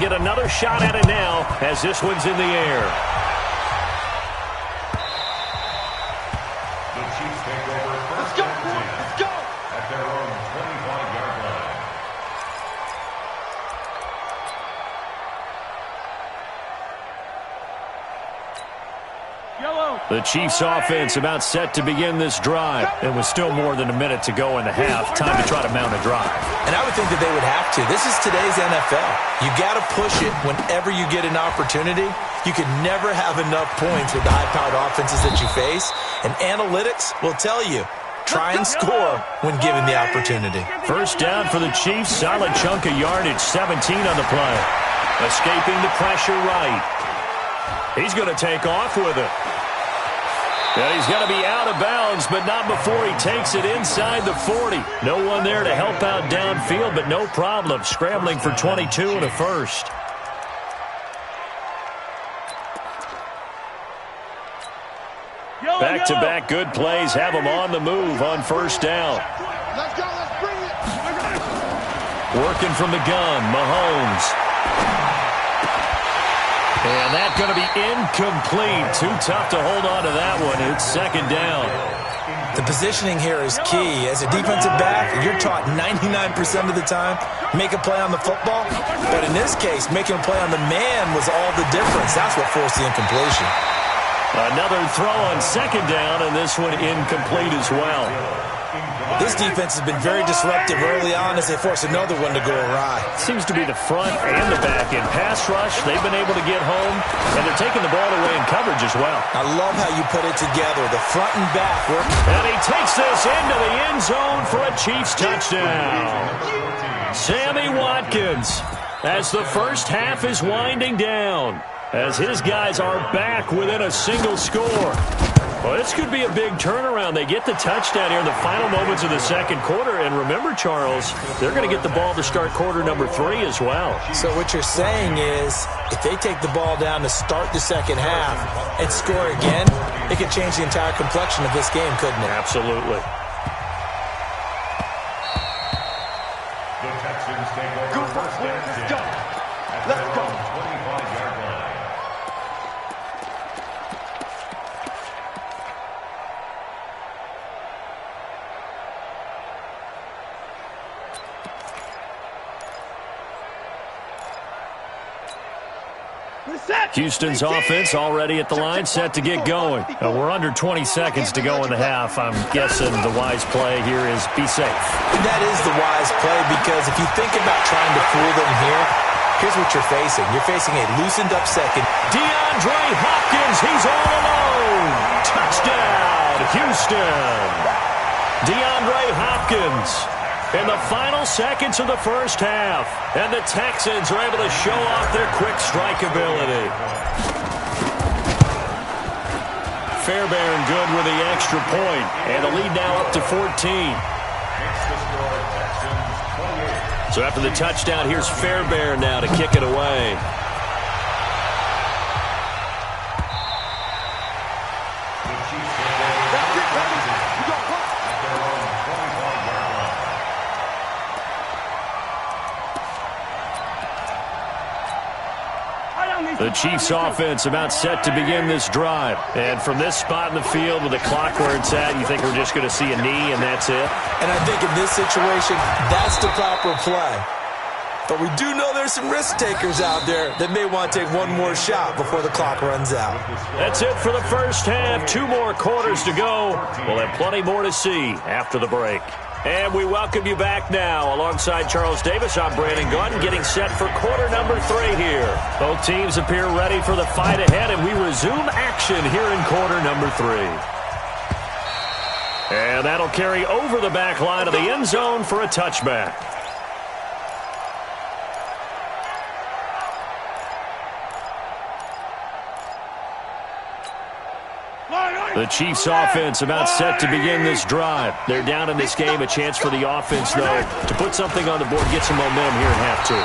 get another shot at it now as this one's in the air. The Chiefs take over first and 10 at their own 25-yard line. The Chiefs offense about set to begin this drive. And with still more than a minute to go in the half, time to try to mount a drive. And I would think that they would have to. This is today's NFL. You got to push it whenever you get an opportunity. You can never have enough points with the high-powered offenses that you face. And analytics will tell you, try and score when given the opportunity. First down for the Chiefs. Solid chunk of yardage, 17 on the play. Escaping the pressure right. He's going to take off with it. And he's going to be out of bounds, but not before he takes it inside the 40. No one there to help out downfield, but no problem. Scrambling for 22 and a first. Back-to-back good plays have him on the move on first down. Let's go, let's bring it. Working from the gun, Mahomes. And that's going to be incomplete. Too tough to hold on to that one. It's second down. The positioning here is key. As a defensive back, you're taught 99% of the time, make a play on the football. But in this case, making a play on the man was all the difference. That's what forced the incompletion. Another throw on second down, and this one incomplete as well. This defense has been very disruptive early on as they force another one to go awry. Seems to be the front and the back. In pass rush, they've been able to get home, and they're taking the ball away in coverage as well. I love how you put it together, the front and back work. And he takes this into the end zone for a Chiefs touchdown. Sammy Watkins, as the first half is winding down, as his guys are back within a single score. Well, this could be a big turnaround. They get the touchdown here in the final moments of the second quarter. And remember, Charles, they're going to get the ball to start quarter number 3 as well. So what you're saying is if they take the ball down to start the second half and score again, it could change the entire complexion of this game, couldn't it? Absolutely. The Texans take over first and 10 at their own 25-yard line. Houston's offense already at the line, set to get going. We're under 20 seconds to go in the half. I'm guessing the wise play here is be safe. That is the wise play, because if you think about trying to fool them here, here's what you're facing. You're facing a loosened up second. DeAndre Hopkins, he's all alone. Touchdown, Houston. DeAndre Hopkins in the final seconds of the first half. And the Texans are able to show off their quick strike ability. Fairbairn good with the extra point. And the lead now up to 14. So after the touchdown, here's Fairbairn now to kick it away. The Chiefs offense about set to begin this drive. And from this spot in the field with the clock where it's at, you think we're just going to see a knee and that's it? And I think in this situation, that's the proper play. But we do know there's some risk takers out there that may want to take one more shot before the clock runs out. That's it for the first half. 2 more quarters to go. We'll have plenty more to see after the break. And we welcome you back now. Alongside Charles Davis, I'm Brandon Gunn, getting set for quarter number 3 here. Both teams appear ready for the fight ahead, and we resume action here in quarter number 3. And that'll carry over the back line of the end zone for a touchback. The Chiefs offense about set to begin this drive. They're down in this game. A chance for the offense, though, to put something on the board, get some momentum here in half 2.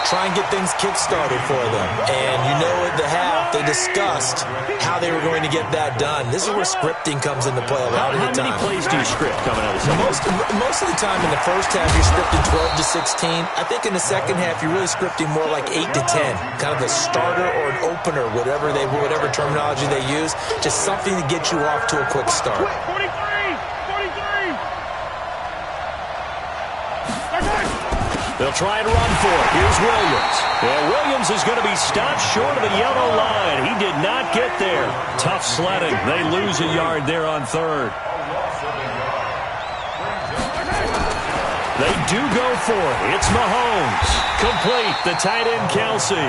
try and get things kick-started for them. And you know at the half, they discussed how they were going to get that done. This is where scripting comes into play a lot of the time. How many plays do you script coming out of the second? Most of the time in the first half, you're scripting 12 to 16. I think in the second half, you're really scripting more like 8 to 10. Kind of a starter or an opener, whatever terminology they use. Just something to get you off to a quick start. 43! They'll try and run for it. Here's Williams. Well, Williams is going to be stopped short of the yellow line. He did not get there. Tough sledding. They lose a yard there on third. They do go for it. It's Mahomes. Complete. The tight end, Kelsey.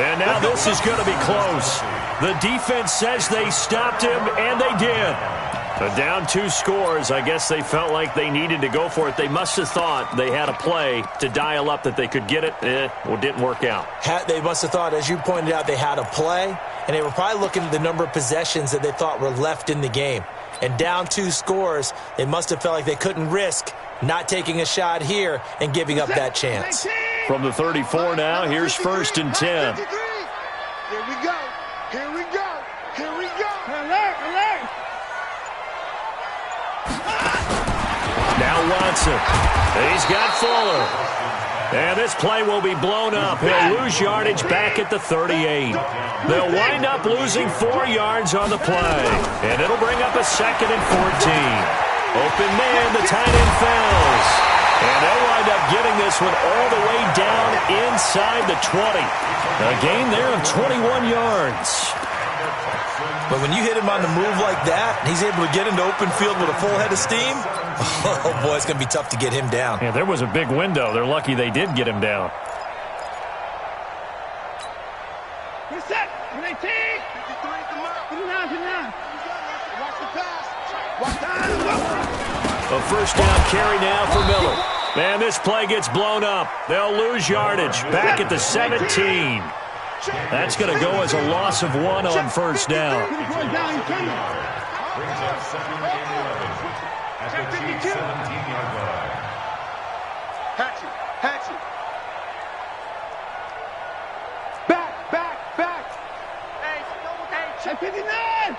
And now this is going to be close. The defense says they stopped him, and they did. But down 2 scores, I guess they felt like they needed to go for it. They must have thought they had a play to dial up that they could get it. Well, it didn't work out. They must have thought, as you pointed out, they had a play, and they were probably looking at the number of possessions that they thought were left in the game. And down 2 scores, they must have felt like they couldn't risk not taking a shot here and giving up that chance. From the 34 now, here's 1st and 10. Here we go. Here we go. Here we go. Alert. Now Watson. He's got Fuller. And this play will be blown up. He'll lose yardage back at the 38. They'll wind up losing 4 yards on the play. And it'll bring up a 2nd and 14. Open man, the tight end fails. And they'll wind up getting this one all the way down inside the 20. A gain there of 21 yards. But when you hit him on the move like that, and he's able to get into open field with a full head of steam, oh, boy, it's going to be tough to get him down. Yeah, there was a big window. They're lucky they did get him down. We're set. 18. 59. Watch the pass. Watch the A first down carry now for Miller. Man, this play gets blown up. They'll lose yardage back at the 17. That's going to go as a loss of 1 on first down. Brings up 2nd and 11 at the Chiefs' 17-yard line. Hatchet. Back. Hey, 59.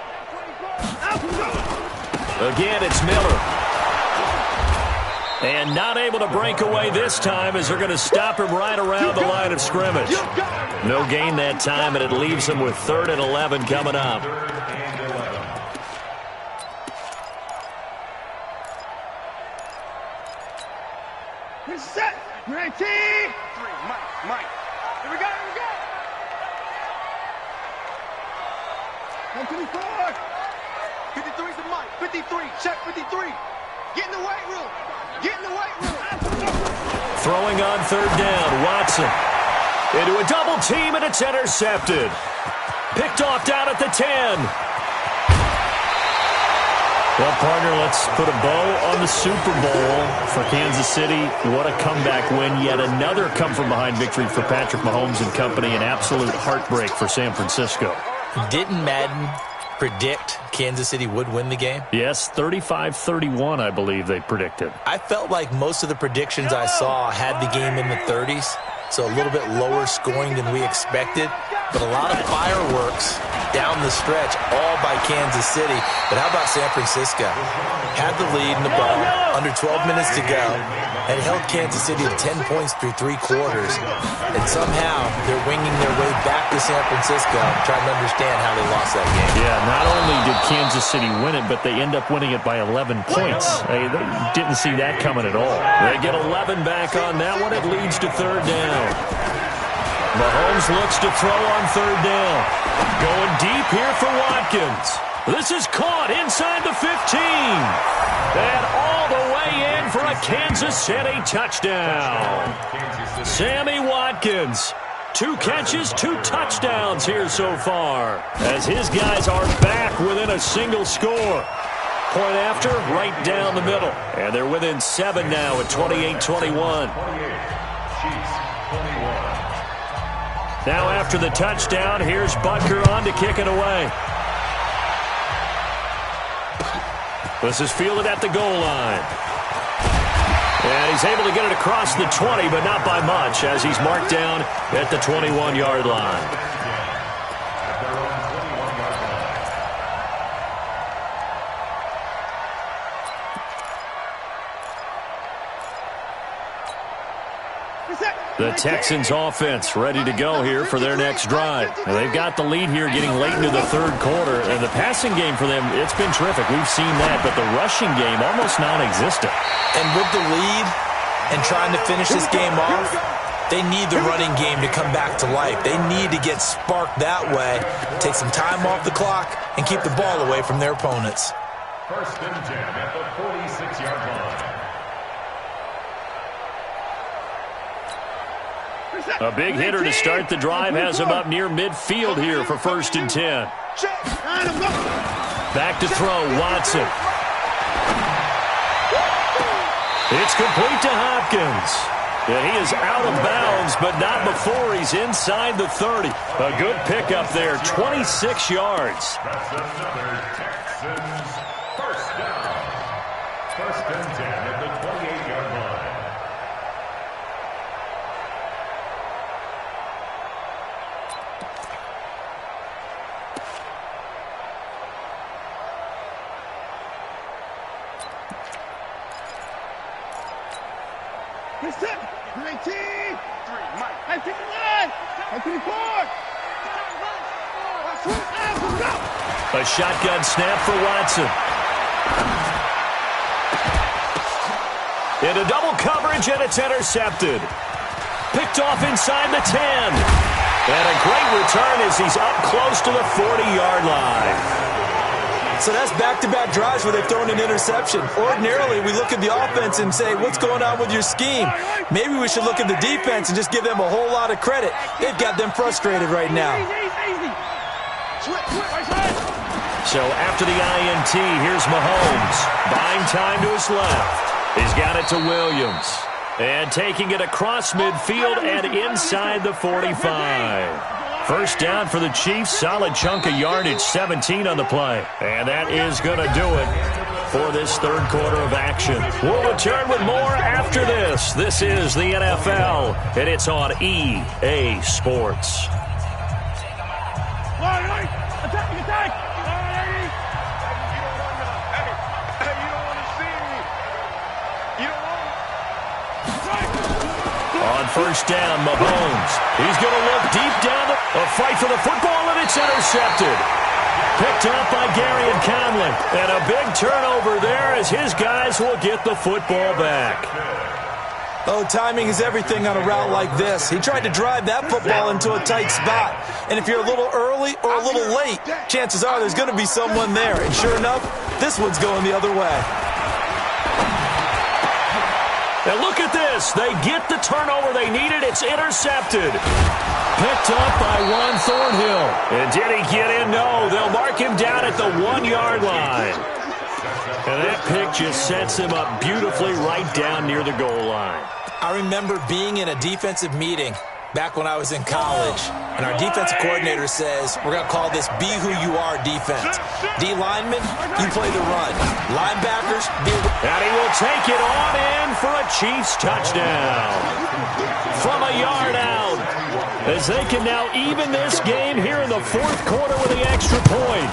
Again, it's Miller. And not able to break away this time as they're going to stop him right around the line of scrimmage. No gain that time, and it leaves them with 3rd and 11 coming up. We're set. 19. 3. Mike. Here we go. 124. 53 to Mike. 53. Check 53. Get in the weight room. Throwing on 3rd down, Watson. Into a double team, and it's intercepted. Picked off down at the 10. Well, partner, let's put a bow on the Super Bowl for Kansas City. What a comeback win. Yet another come-from-behind victory for Patrick Mahomes and company. An absolute heartbreak for San Francisco. Didn't Madden predict Kansas City would win the game? Yes, 35-31, I believe they predicted. I felt like most of the predictions I saw had the game in the 30s, so a little bit lower scoring than we expected, but a lot of fireworks down the stretch, all by Kansas City. But how about San Francisco? Had the lead in the ball, under 12 minutes to go, and held Kansas City to 10 points through 3 quarters. And somehow they're winging their way back to San Francisco, trying to understand how they lost that game. Yeah, not only did Kansas City win it, but they end up winning it by 11 points. They didn't see that coming at all. They get 11 back on that one. It leads to 3rd down. Mahomes looks to throw on 3rd down. Going deep here for Watkins. This is caught inside the 15. And all the way in for a Kansas City touchdown. Sammy Watkins. 2 catches, 2 touchdowns here so far, as his guys are back within a single score. Point after, right down the middle. And they're within 7 now at 28-21. Now after the touchdown, here's Butker on to kick it away. This is fielded at the goal line. And he's able to get it across the 20, but not by much, as he's marked down at the 21-yard line. The Texans offense ready to go here for their next drive. Now, they've got the lead here getting late into the third quarter, and the passing game for them, it's been terrific. We've seen that, but the rushing game almost non-existent. And with the lead and trying to finish this game off, they need the running game to come back to life. They need to get sparked that way, take some time off the clock, and keep the ball away from their opponents. 1st and 10 at the 46-yard line. A big hitter to start the drive has him up near midfield here for 1st and 10. Back to throw, Watson. It's complete to Hopkins. Yeah, he is out of bounds, but not before he's inside the 30. A good pickup there, 26 yards. That's another Texans first down. 1st and 10 at the 28-yard line. A shotgun snap for Watson. Into double coverage, and it's intercepted. Picked off inside the 10. And a great return as he's up close to the 40-yard line. So that's back-to-back drives where they've thrown an interception. Ordinarily, we look at the offense and say, what's going on with your scheme? Maybe we should look at the defense and just give them a whole lot of credit. They've got them frustrated right now. So after the INT, here's Mahomes. Buying time to his left. He's got it to Williams. And taking it across midfield and inside the 45. First down for the Chiefs. Solid chunk of yardage, 17 on the play. And that is going to do it for this third quarter of action. We'll return with more after this. This is the NFL, and it's on EA Sports. On first down, Mahomes. He's going to look deep down. A fight for the football, and it's intercepted. Picked up by Gary and Conlon. And a big turnover there as his guys will get the football back. Oh, timing is everything on a route like this. He tried to drive that football into a tight spot. And if you're a little early or a little late, chances are there's going to be someone there. And sure enough, this one's going the other way. And look at this. They get the turnover they needed. It's intercepted. Picked up by Juan Thornhill. And did he get in? No. They'll mark him down at the 1-yard line. And that pick just sets him up beautifully right down near the goal line. I remember being in a defensive meeting back when I was in college, and our defensive coordinator says, we're going to call this Be Who You Are defense. D linemen, you play the run. Linebackers, be... And he will take it on in for a Chiefs touchdown. From a yard out, as they can now even this game here in the fourth quarter with the extra point.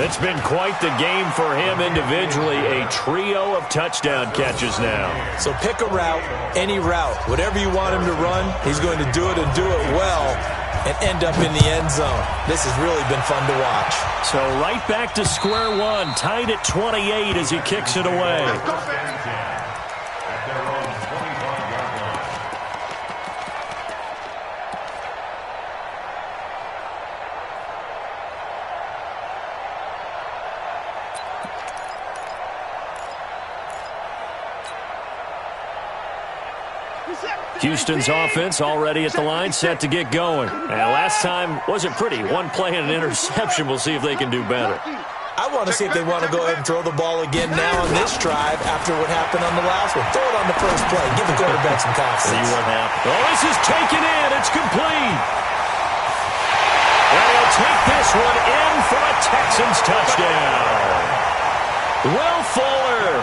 It's been quite the game for him individually. A trio of touchdown catches now. So pick a route, any route. Whatever you want him to run, he's going to do it and do it well and end up in the end zone. This has really been fun to watch. So right back to square one, tied at 28 as he kicks it away. Houston's offense already at the line, set to get going. And last time wasn't pretty. One play and an interception. We'll see if they can do better. I want to see if they want to go ahead and throw the ball again now on this drive after what happened on the last one. Throw it on the first play. Give the quarterback some confidence. See what happens. Oh, this is taken in. It's complete. And he'll take this one in for a Texans touchdown. Will Fuller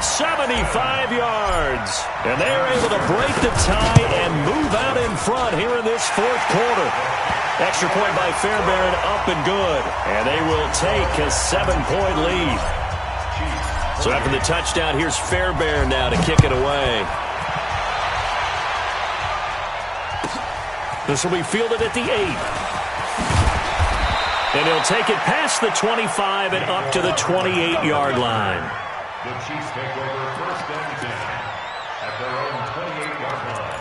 75 yards. And they're able to break the tie and move out in front here in this fourth quarter. Extra point by Fairbairn, up and good. And they will take a 7-point lead. So after the touchdown, here's Fairbairn now to kick it away. This will be fielded at the 8. And he'll take it past the 25 and up to the 28-yard line. The Chiefs take over first and 10 at their own 28-yard line.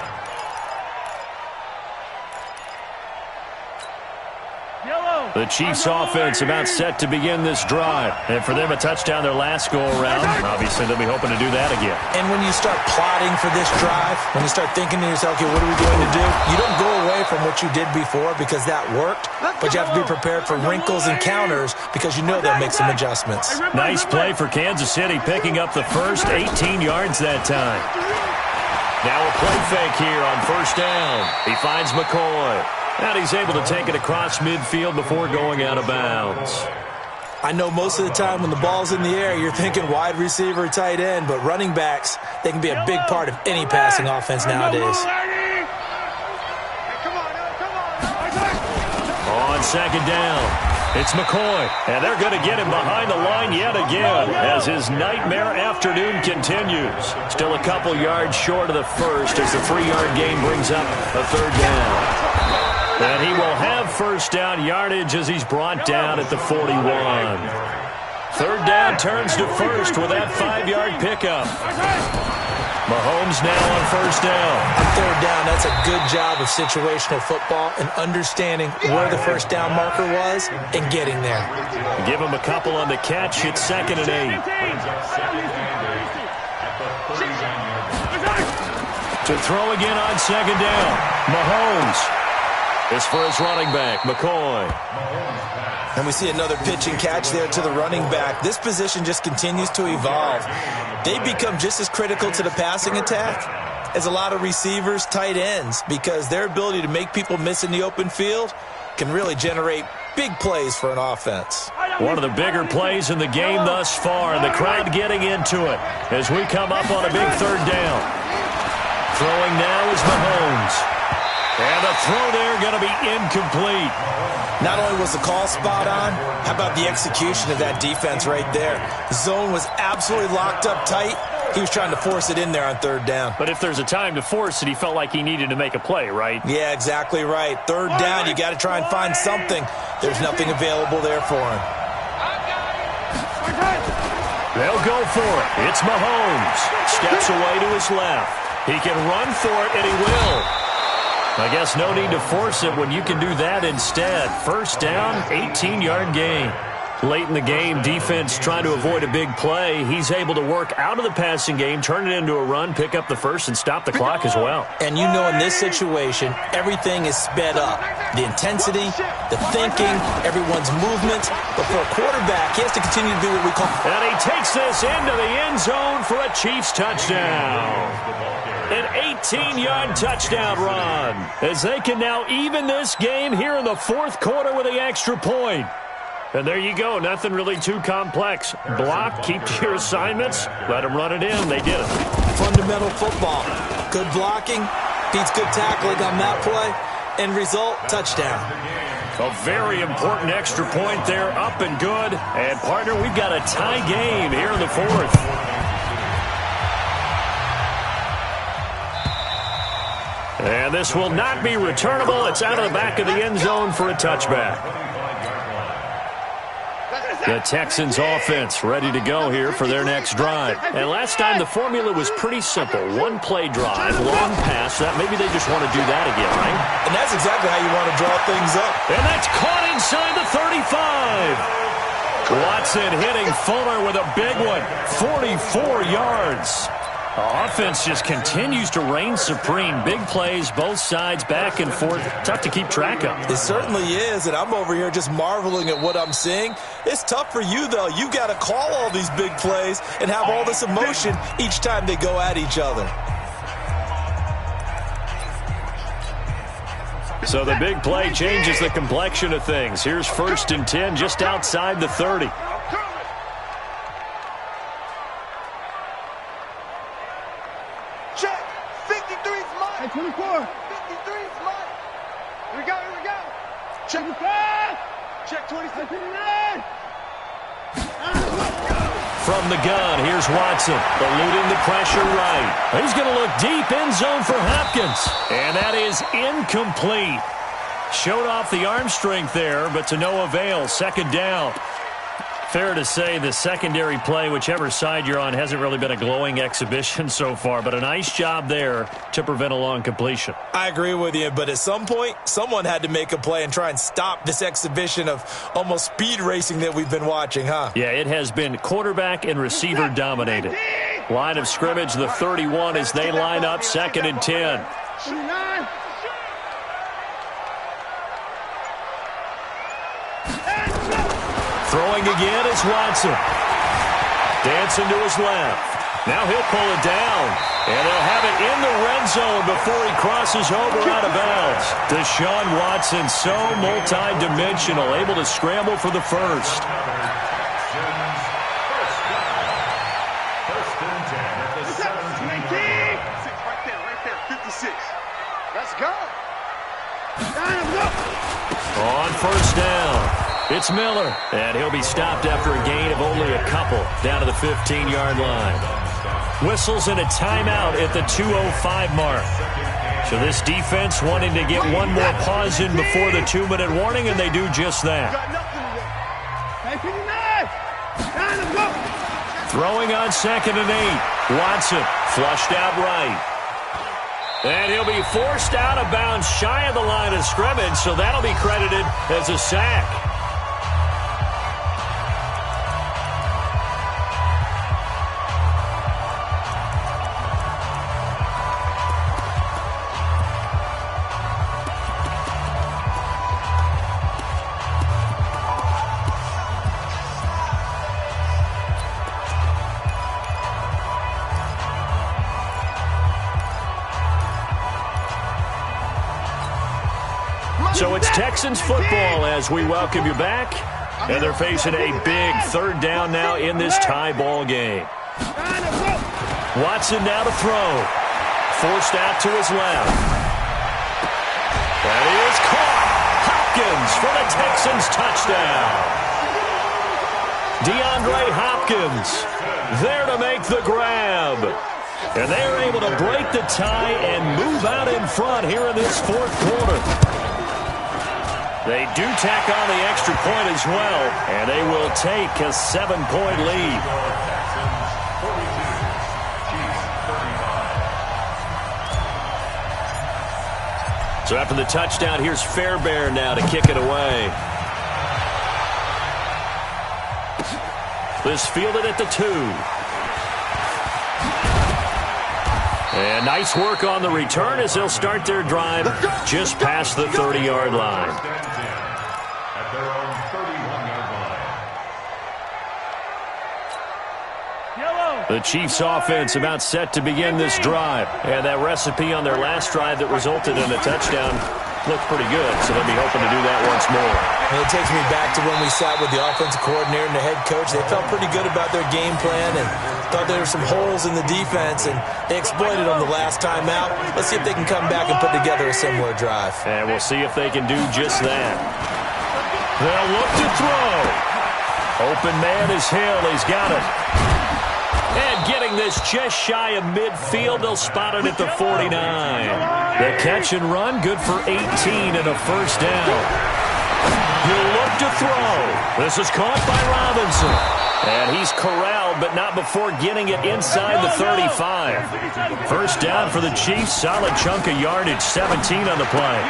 The Chiefs offense about set to begin this drive. And for them, a touchdown their last go-around. Obviously, they'll be hoping to do that again. And when you start plotting for this drive, when you start thinking to yourself, okay, what are we going to do? You don't go away from what you did before because that worked, but you have to be prepared for wrinkles and counters because you know they'll make some adjustments. Nice play for Kansas City, picking up the first 18 yards that time. Now a play fake here on first down. He finds McCoy. And he's able to take it across midfield before going out of bounds. I know most of the time when the ball's in the air, you're thinking wide receiver, tight end, but running backs, they can be a big part of any passing offense nowadays. On second down, it's McCoy. And they're going to get him behind the line yet again as his nightmare afternoon continues. Still a couple yards short of the first as the 3-yard gain brings up a third down. And he will have first down yardage as he's brought down at the 41. Third down turns to first with that 5-yard pickup. Mahomes now on first down. On third down, that's a good job of situational football and understanding where the first down marker was and getting there. Give him a couple on the catch. It's 2nd and 8. To throw again on second down. Mahomes. It's for his running back, McCoy. And we see another pitch and catch there to the running back. This position just continues to evolve. They become just as critical to the passing attack as a lot of receivers, tight ends, because their ability to make people miss in the open field can really generate big plays for an offense. One of the bigger plays in the game thus far, and the crowd getting into it as we come up on a big third down. Throwing now is Mahomes. And the throw there going to be incomplete. Not only was the call spot on, how about the execution of that defense right there? The zone was absolutely locked up tight. He was trying to force it in there on third down. But if there's a time to force it, he felt like he needed to make a play, right? Yeah, exactly right. Third down, you got to try and find something. There's nothing available there for him. They'll go for it. It's Mahomes. Steps away to his left. He can run for it, and he will. I guess no need to force it when you can do that instead. First down, 18-yard gain. Late in the game, defense trying to avoid a big play. He's able to work out of the passing game, turn it into a run, pick up the first, and stop the clock as well. And you know in this situation, everything is sped up. The intensity, the thinking, everyone's movement. But for a quarterback, he has to continue to do what we call... And he takes this into the end zone for a Chiefs touchdown. An 18-yard touchdown run as they can now even this game here in the fourth quarter with the extra point. And there you go. Nothing really too complex. Block, keep to your assignments, let them run it in. They did it. Fundamental football. Good blocking, beats good tackling on that play. End result, touchdown. A very important extra point there, up and good. And, partner, we've got a tie game here in the fourth. And this will not be returnable. It's out of the back of the end zone for a touchback. The Texans offense ready to go here for their next drive. And last time the formula was pretty simple. One play drive, long pass. That maybe they just want to do that again, right? And that's exactly how you want to draw things up. And that's caught inside the 35. Watson hitting Fuller with a big one. 44 yards. Offense just continues to reign supreme. Big plays, both sides, back and forth. Tough to keep track of. It certainly is, and I'm over here just marveling at what I'm seeing. It's tough for you, though. You've got to call all these big plays and have all this emotion each time they go at each other. So the big play changes the complexion of things. Here's 1st and 10 just outside the 30. Check. Check 26. From the gun, here's Watson, eluding the pressure right. He's going to look deep end zone for Hopkins. And that is incomplete. Showed off the arm strength there, but to no avail. Second down. Fair to say the secondary play, whichever side you're on, hasn't really been a glowing exhibition so far, but a nice job there to prevent a long completion. I agree with you, but at some point, someone had to make a play and try and stop this exhibition of almost speed racing that we've been watching, huh? Yeah, it has been quarterback and receiver dominated. Line of scrimmage, the 31, as they line up, 2nd and 10. Throwing again is Watson. Dancing to his left. Now he'll pull it down. And they'll have it in the red zone before he crosses over out of bounds. Deshaun Watson, so multi-dimensional, able to scramble for the first. First and 10 at the 17. Right there, 56. Let's go. On first down, it's Miller, and he'll be stopped after a gain of only a couple down to the 15-yard line. Whistles and a timeout at the 2:05 mark. So this defense wanting to get one more pause in before the 2-minute warning, and they do just that. Throwing on 2nd and 8. Watson flushed out right. And he'll be forced out of bounds shy of the line of scrimmage, so that'll be credited as a sack. So it's Texans football as we welcome you back. And they're facing a big 3rd down now in this tie ball game. Watson now to throw. Forced out to his left. That is caught. Hopkins for the Texans touchdown. DeAndre Hopkins there to make the grab. And they are able to break the tie and move out in front here in this 4th quarter. They do tack on the extra point as well, and they will take a 7-point lead. So after the touchdown, here's Fairbairn now to kick it away. This fielded at the 2. And nice work on the return as they'll start their drive just past the 30-yard line. At their own 31-yard line. The Chiefs offense about set to begin this drive. And that recipe on their last drive that resulted in a touchdown looked pretty good, so they'll be hoping to do that once more. And it takes me back to when we sat with the offensive coordinator and the head coach. They felt pretty good about their game plan and thought there were some holes in the defense, and they exploited them the last time out. Let's see if they can come back and put together a similar drive. And we'll see if they can do just that. They'll look to throw. Open man is Hill. He's got it. And getting this just shy of midfield, they'll spot it at the 49. The catch and run, good for 18 and a first down. He'll look to throw. This is caught by Robinson. And he's corralled, but not before getting it inside the 35. First down for the Chiefs. Solid chunk of yardage, 17 on the play.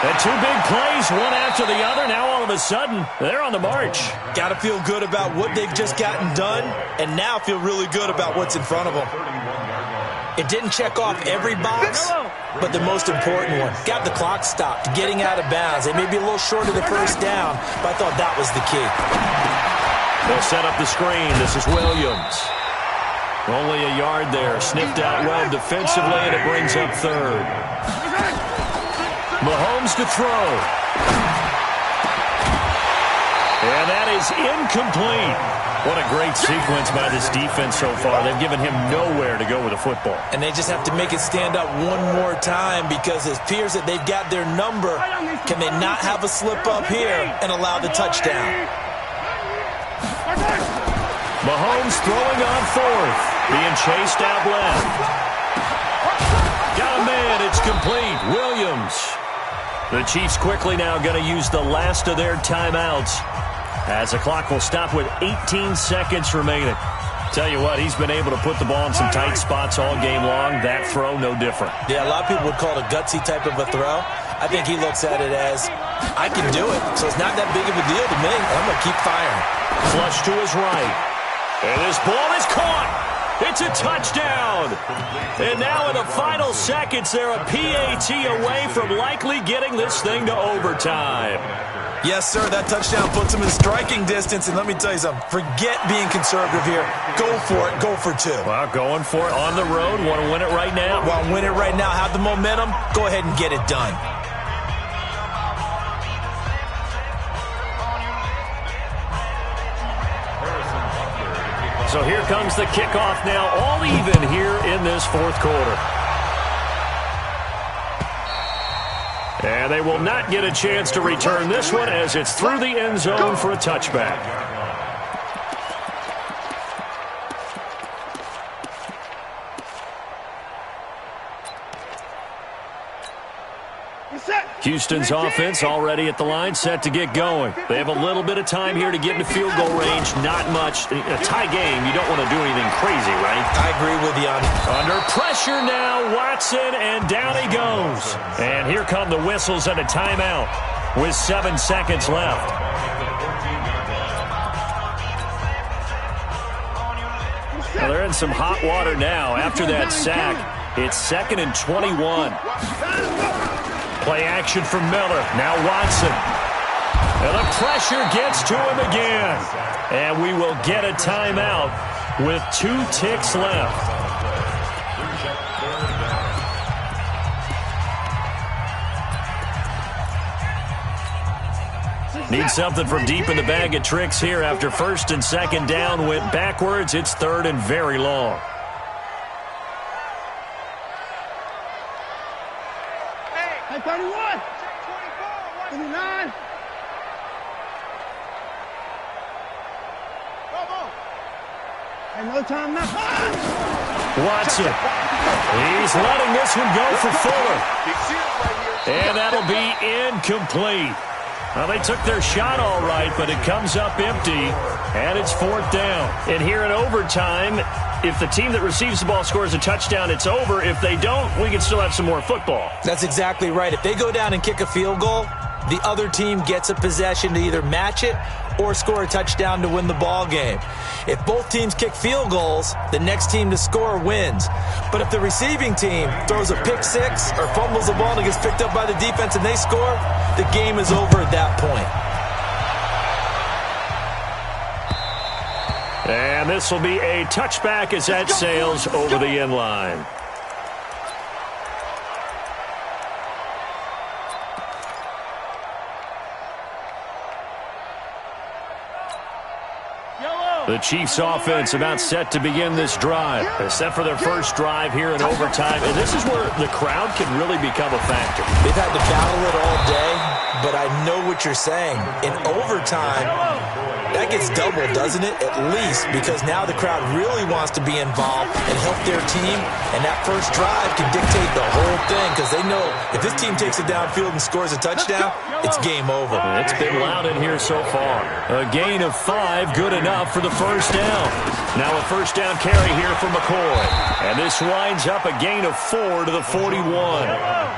And 2 big plays, one after the other. Now all of a sudden, they're on the march. Got to feel good about what they've just gotten done, and now feel really good about what's in front of them. It didn't check off every box, but the most important one. Got the clock stopped, getting out of bounds. They may be a little short of the first down, but I thought that was the key. They'll set up the screen. This is Williams. Only a yard there. Sniffed out well defensively, and it brings up 3rd. Mahomes to throw. And that is incomplete. What a great sequence by this defense so far. They've given him nowhere to go with the football. And they just have to make it stand up one more time because it appears that they've got their number. Can they not have a slip up here and allow the touchdown? Mahomes throwing on fourth. Being chased out left. Got a man. It's complete. Williams. The Chiefs quickly now going to use the last of their timeouts as the clock will stop with 18 seconds remaining. Tell you what, he's been able to put the ball in some tight spots all game long. That throw, no different. Yeah, a lot of people would call it a gutsy type of a throw. I think he looks at it as, I can do it, so it's not that big of a deal to me. I'm going to keep firing. Flush to his right. And this ball is caught. It's a touchdown. And now in the final seconds, they're a PAT away from likely getting this thing to overtime. Yes, sir, that touchdown puts him in striking distance. And let me tell you something, forget being conservative here. Go for it. Go for two. Well, going for it on the road. Want to win it right now? Want to win it right now. Have the momentum. Go ahead and get it done. So here comes the kickoff now, all even here in this fourth quarter. And they will not get a chance to return this one as it's through the end zone for a touchback. Houston's offense already at the line, set to get going. They have a little bit of time here to get into field goal range. Not much. A tie game, you don't want to do anything crazy, right? I agree with you on it. Under pressure now, Watson, and down he goes. And here come the whistles and a timeout with 7 seconds left. Well, they're in some hot water now after that sack. It's 2nd and 21. Play action from Miller. Now Watson. And the pressure gets to him again. And we will get a timeout with 2 ticks left. Need something from deep in the bag of tricks here after 1st and 2nd down. Went backwards. It's 3rd and very long. Hey, 31. 29. Hey, no time now. Watson. He's letting this one go for Fuller. And that'll be incomplete. Well, they took their shot all right, but it comes up empty, and it's 4th down. And here in overtime, if the team that receives the ball scores a touchdown, it's over. If they don't, we can still have some more football. That's exactly right. If they go down and kick a field goal, the other team gets a possession to either match it or score a touchdown to win the ball game. If both teams kick field goals, the next team to score wins. But if the receiving team throws a pick six or fumbles the ball and it gets picked up by the defense and they score, the game is over at that point. And this will be a touchback as that sails over the end line. The Chiefs offense about set to begin this drive, except for their first drive here in overtime. And this is where the crowd can really become a factor. They've had to battle it all day, but I know what you're saying. In overtime, that gets doubled, doesn't it? At least, because now the crowd really wants to be involved and help their team. And that first drive can dictate the whole thing because they know if this team takes it downfield and scores a touchdown, it's game over. It's been loud in here so far. A gain of 5, good enough for the first down. Now a first down carry here for McCoy. And this winds up a gain of 4 to the 41.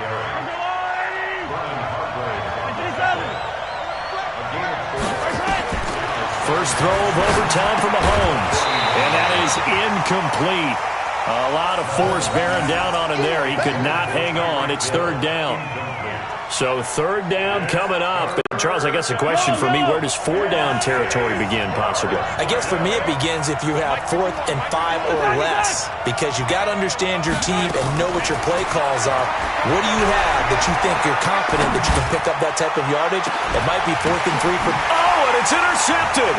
First throw of overtime for Mahomes. And that is incomplete. A lot of force bearing down on him there. He could not hang on. It's 3rd down. So third down coming up. And Charles, I guess a question for me, where does 4-down territory begin possibly? I guess for me it begins if you have 4th and 5 or less, because you got to understand your team and know what your play calls are. What do you have that you think you're confident that you can pick up that type of yardage? It might be 4th and 3 for... Oh, and it's intercepted.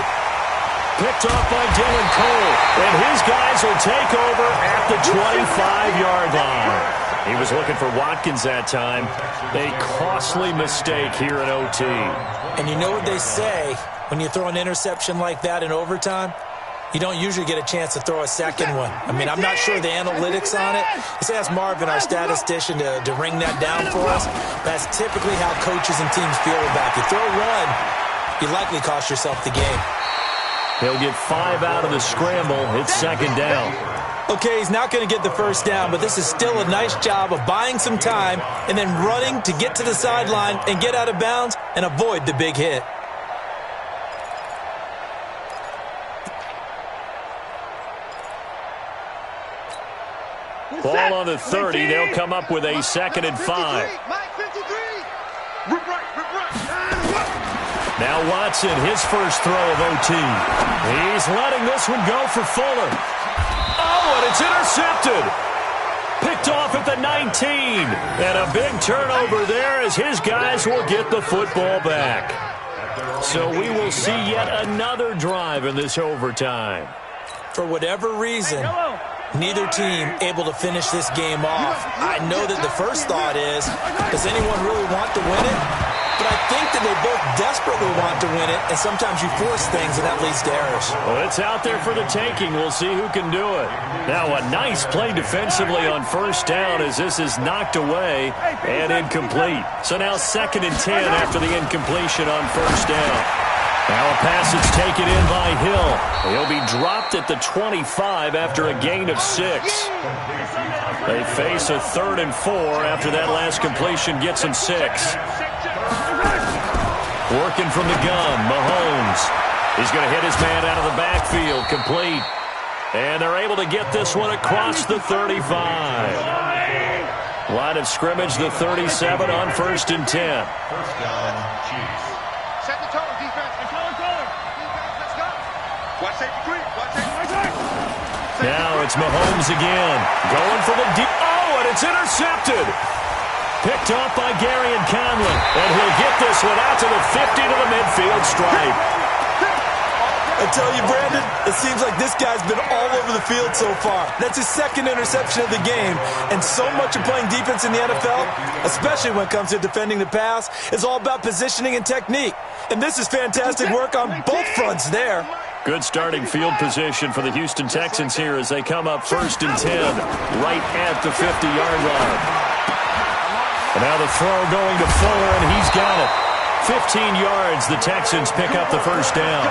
Picked off by Dylan Cole, and his guys will take over at the 25-yard line. He was looking for Watkins that time. A costly mistake here in OT. And you know what they say, when you throw an interception like that in overtime, you don't usually get a chance to throw a second one. I mean, I'm not sure the analytics on it. Let's ask Marvin, our statistician, to ring that down for us. That's typically how coaches and teams feel about it. You throw one, you likely cost yourself the game. He'll get 5 out of the scramble. It's second down. Okay, he's not going to get the first down, but this is still a nice job of buying some time and then running to get to the sideline and get out of bounds and avoid the big hit. Ball on the 30. They'll come up with a 2nd and 5. Now Watson, his first throw of OT. He's letting this one go for Fuller. Oh, and it's intercepted. Picked off at the 19. And a big turnover there as his guys will get the football back. So we will see yet another drive in this overtime. For whatever reason, neither team able to finish this game off. I know that the first thought is, does anyone really want to win it? But I think that they both desperately want to win it, and sometimes you force things, and that leads to errors. Well, it's out there for the taking. We'll see who can do it. Now, a nice play defensively on first down as this is knocked away and incomplete. So now 2nd and 10 after the incompletion on first down. Now a pass is taken in by Hill. He'll be dropped at the 25 after a gain of 6. They face a 3rd and 4 after that last completion gets him 6. Working from the gun, Mahomes. He's going to hit his man out of the backfield, complete. And they're able to get this one across the 35. Line of scrimmage, the 37 on 1st and 10. First down, Chiefs. Set the tone, defense. Defense, let's go. Watch safety creep. Watch safety creep. Now it's Mahomes again. Going for the deep. Oh, and it's intercepted. Picked off by Gary and Conley. And he'll get this one out to the 50 to the midfield stripe. I tell you, Brandon, it seems like this guy's been all over the field so far. That's his 2nd interception of the game. And so much of playing defense in the NFL, especially when it comes to defending the pass, is all about positioning and technique. And this is fantastic work on both fronts there. Good starting field position for the Houston Texans here as they come up 1st and 10, right at the 50-yard line. And now the throw going to Fuller, and he's got it. 15 yards, the Texans pick up the first down.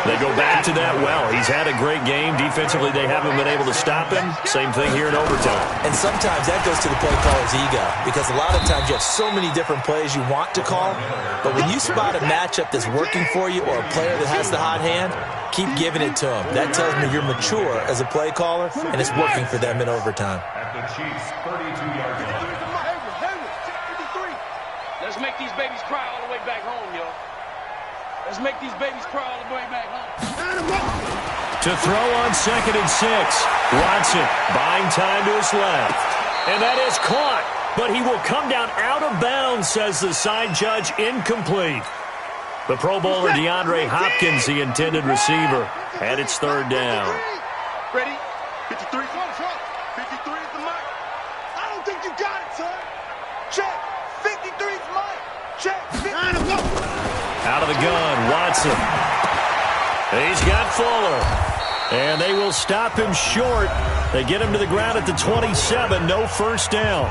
They go back to that well. He's had a great game. Defensively, they haven't been able to stop him. Same thing here in overtime. And sometimes that goes to the play caller's ego, because a lot of times you have so many different plays you want to call, but when you spot a matchup that's working for you or a player that has the hot hand, keep giving it to him. That tells me you're mature as a play caller, and it's working for them in overtime. At the Chiefs' 32-yard line. Let's make these babies cry all the way back home, yo. Let's make these babies cry all the way back home. To throw on 2nd and 6. Watson buying time to his left. And that is caught. But he will come down out of bounds, says the side judge, incomplete. The Pro Bowler DeAndre Hopkins, the intended receiver. And it's 3rd down. Ready? 53. 53 is the mic. I don't think you got it, son. Check. 53 is mine. Check. Out of the gun, Watson. He's got Fuller. And they will stop him short. They get him to the ground at the 27. No first down.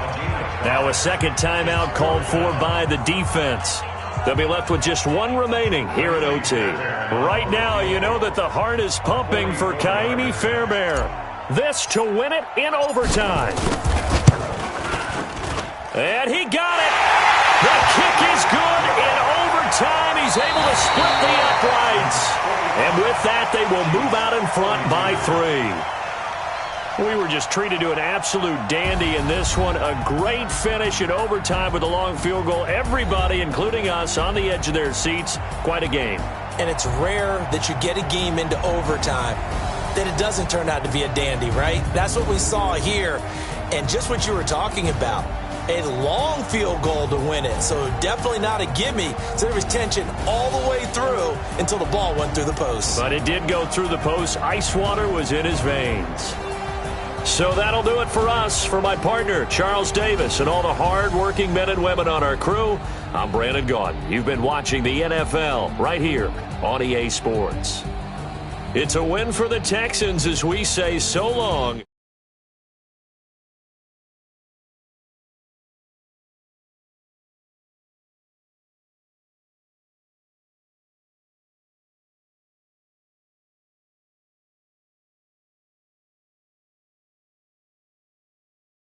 Now a 2nd timeout called for by the defense. They'll be left with just one remaining here at OT. Right now, you know that the heart is pumping for Kaimi Fairbairn. This to win it in overtime. And he got it. The kick is good in overtime. He's able to split the uprights. And with that, they will move out in front by 3. We were just treated to an absolute dandy in this one. A great finish in overtime with a long field goal. Everybody, including us, on the edge of their seats. Quite a game. And it's rare that you get a game into overtime that it doesn't turn out to be a dandy, right? That's what we saw here. And just what you were talking about, a long field goal to win it. So definitely not a gimme. So there was tension all the way through until the ball went through the post. But it did go through the post. Ice water was in his veins. So that'll do it for us. For my partner, Charles Davis, and all the hard-working men and women on our crew, I'm Brandon Gaudin. You've been watching the NFL right here on EA Sports. It's a win for the Texans as we say so long.